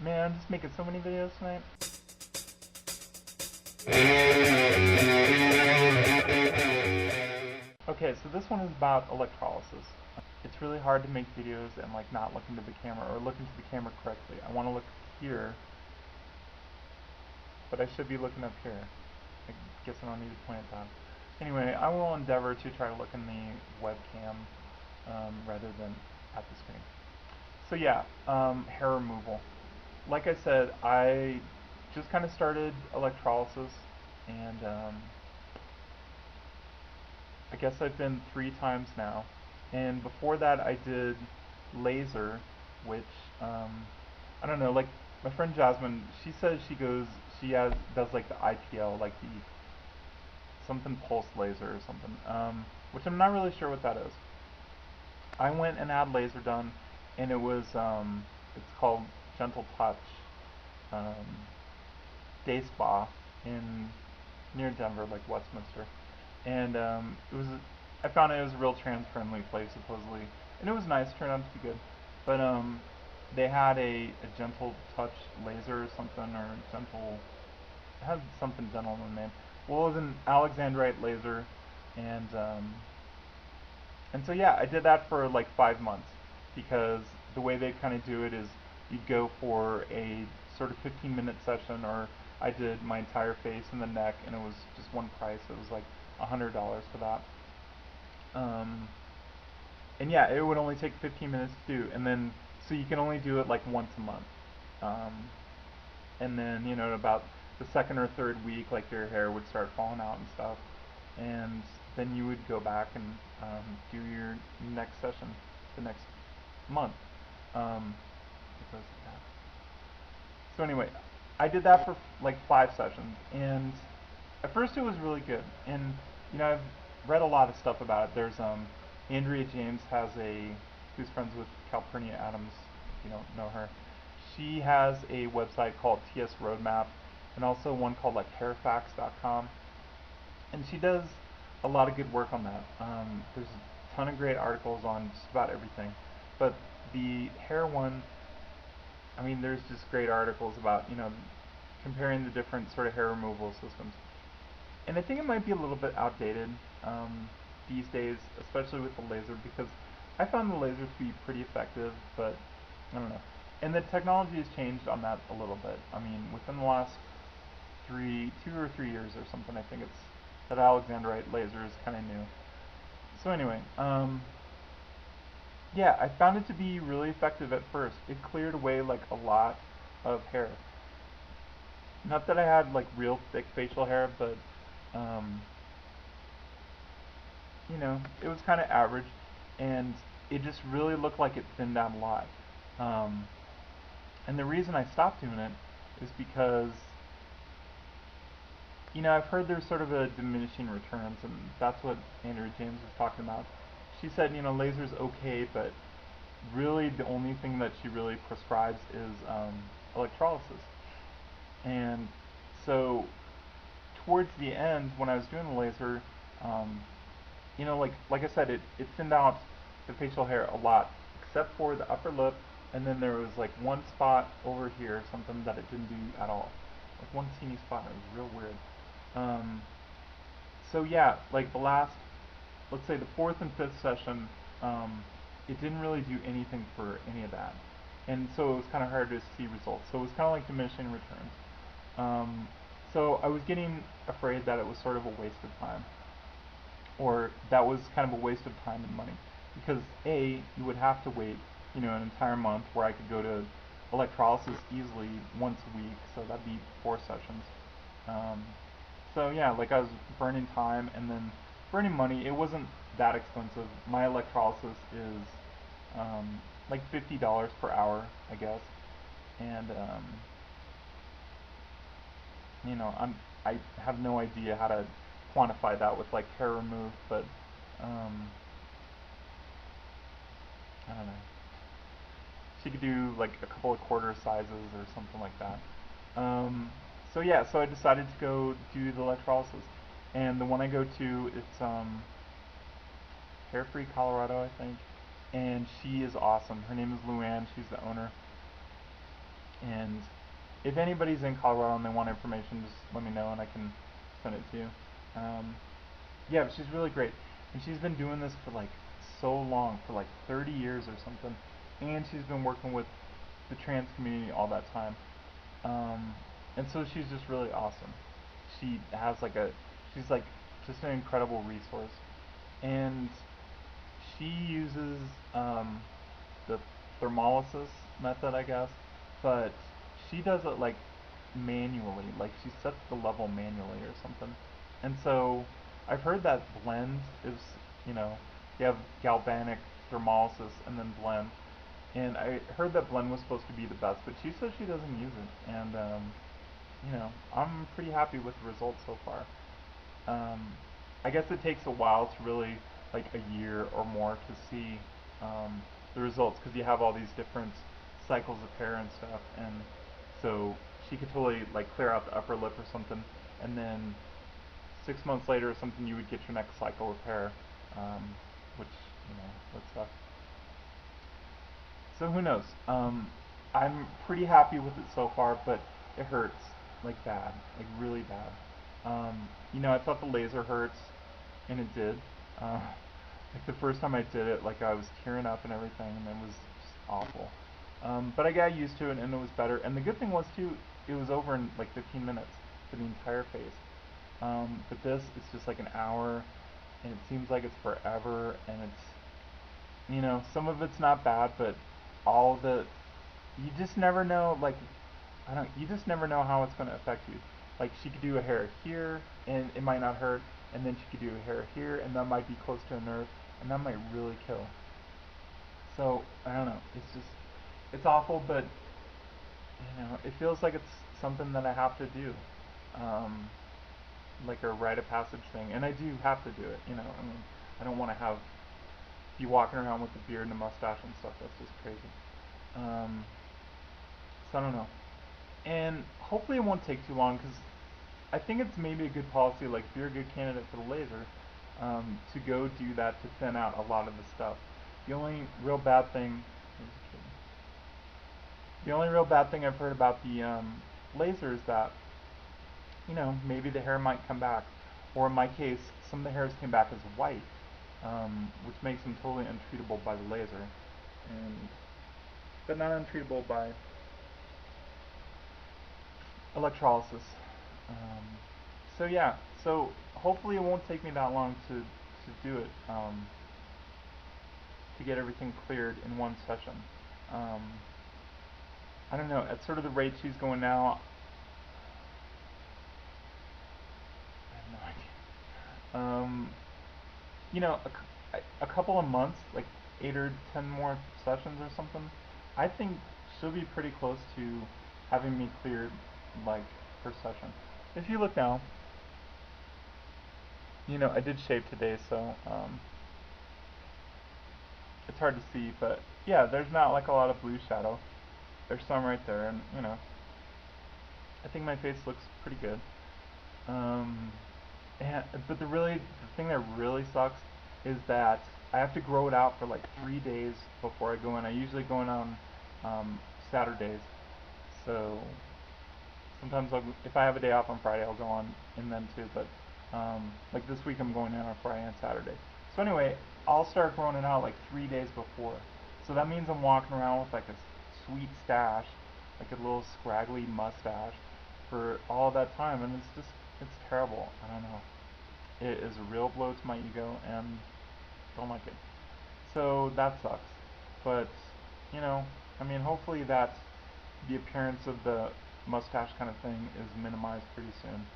Man, I'm just making so many videos tonight. Okay, so this one is about electrolysis. It's really hard to make videos and like not look into the camera or look into the camera correctly. I want to look here, but I should be looking up here. I guess I don't need to point at that. Anyway, I will endeavor to try to look in the webcam rather than at the screen. So yeah, hair removal. Like I said, I just kind of started electrolysis, and I guess I've been 3 times now. And before that, I did laser, which I don't know. Like my friend Jasmine, she says does like the IPL, like the something pulse laser or something, which I'm not really sure what that is. I went and had laser done, and it's called Gentle Touch um, Day Spa in near Denver, like Westminster, and I found it was a real trans-friendly place supposedly, and it was nice, turned out to be good, but they had a gentle touch laser or something, or gentle, it had something gentle in the name. Well, it was an Alexandrite laser, and so yeah, I did that for like 5 months, because the way they kind of do it is you'd go for a sort of 15-minute session, or I did my entire face and the neck, and it was just one price. It was like $100 for that. And yeah, it would only take 15 minutes to do, and then so you can only do it like once a month. Um, and then about the second or third week, like your hair would start falling out and stuff, and then you would go back and do your next session the next month. It goes like that. So anyway, I did that for like 5 sessions, and at first it was really good. And I've read a lot of stuff about it. There's Andrea James who's friends with Calpurnia Adams. If you don't know her, she has a website called TS Roadmap, and also one called like hairfacts.com, and she does a lot of good work on that. There's a ton of great articles on just about everything, but the hair one, I mean, there's just great articles about comparing the different sort of hair removal systems, and I think it might be a little bit outdated these days, especially with the laser, because I found the laser to be pretty effective, but I don't know. And the technology has changed on that a little bit. I mean, within the last 2 or 3 years or something, I think that Alexandrite laser is kind of new. So anyway, yeah, I found it to be really effective at first. It cleared away like a lot of hair. Not that I had like real thick facial hair, but um, it was kind of average, and it just really looked like it thinned out a lot. Um, and the reason I stopped doing it is because I've heard there's sort of a diminishing returns, and that's what Andrea James was talking about. She said, laser's okay, but really the only thing that she really prescribes is electrolysis. And so towards the end, when I was doing the laser, um, like I said, it thinned out the facial hair a lot, except for the upper lip, and then there was like one spot over here, something that it didn't do at all, like one teeny spot. It was real weird. Um, so yeah, like let's say the fourth and fifth session, it didn't really do anything for any of that, and so it was kind of hard to see results. So it was kind of like diminishing returns. So I was getting afraid that it was sort of a waste of time, or that was kind of a waste of time and money, because you would have to wait, an entire month where I could go to electrolysis easily once a week, so that'd be 4 sessions. Um, so yeah, like I was burning time and then burning money. It wasn't that expensive. My electrolysis is like $50 per hour, I guess, and I have no idea how to quantify that with like hair removed, but um, I don't know. She could do like a couple of quarter sizes or something like that. So yeah, so I decided to go do the electrolysis, and the one I go to, it's Hair Free Colorado, I think, and she is awesome. Her name is Luann. She's the owner, And if anybody's in Colorado and they want information, just let me know and I can send it to you. Um, yeah, but she's really great, and she's been doing this for like so long, for like 30 years or something, and she's been working with the trans community all that time. Um, and so she's just really awesome. She has like a, she's like just an incredible resource, and she uses the thermolysis method, I guess, but she does it like manually, like she sets the level manually or something. And so I've heard that blend is, you know, you have galvanic thermolysis and then blend. And I heard that blend was supposed to be the best, but she says she doesn't use it. And, I'm pretty happy with the results so far. Um, I guess it takes a while to really, like a year or more, to see um, the results because you have all these different cycles of hair and stuff, and so she could totally like clear out the upper lip or something, and then 6 months later or something you would get your next cycle of hair, um, which would suck. So who knows? I'm pretty happy with it so far, but it hurts like bad, like really bad. I thought the laser hurts, and it did. Like the first time I did it, like I was tearing up and everything, and it was just awful. But I got used to it, and it was better. And the good thing was too, it was over in like 15 minutes for the entire face. But this, it's just like an hour, and it seems like it's forever, and some of it's not bad, but all of it, you just never know, like, I don't, you just never know how it's going to affect you. Like, she could do a hair here, and it might not hurt, and then she could do a hair here, and that might be close to a nerve, and that might really kill. So, I don't know, it's awful, but, it feels like it's something that I have to do. Um, like a rite of passage thing, and I do have to do it, I mean, I don't want to be walking around with a beard and a mustache and stuff, that's just crazy. Um, so I don't know. And hopefully it won't take too long because I think it's maybe a good policy, like if you're a good candidate for the laser, to go do that to thin out a lot of the stuff. The only real bad thing, the only real bad thing I've heard about the laser is that, maybe the hair might come back. Or in my case, some of the hairs came back as white, which makes them totally untreatable by the laser, and but not untreatable by electrolysis. Um, so yeah, so hopefully it won't take me that long to do it, to get everything cleared in one session. Um, I don't know, at sort of the rate she's going now, I have no idea. A couple of months, like 8 or 10 more sessions or something, I think she'll be pretty close to having me cleared, like, per session. If you look now, I did shave today, so it's hard to see, but yeah, there's not like a lot of blue shadow. There's some right there, and I think my face looks pretty good. Um, but the thing that really sucks is that I have to grow it out for like 3 days before I go in. I usually go in on Saturdays, so sometimes if I have a day off on Friday, I'll go on in then too. But like this week, I'm going in on Friday and Saturday. So anyway, I'll start growing it out like 3 days before. So that means I'm walking around with like a sweet stash, like a little scraggly mustache, for all that time, and it's terrible. I don't know. It is a real blow to my ego, and don't like it. So that sucks. But you know, I mean, hopefully that the appearance of the mustache kind of thing is minimized pretty soon.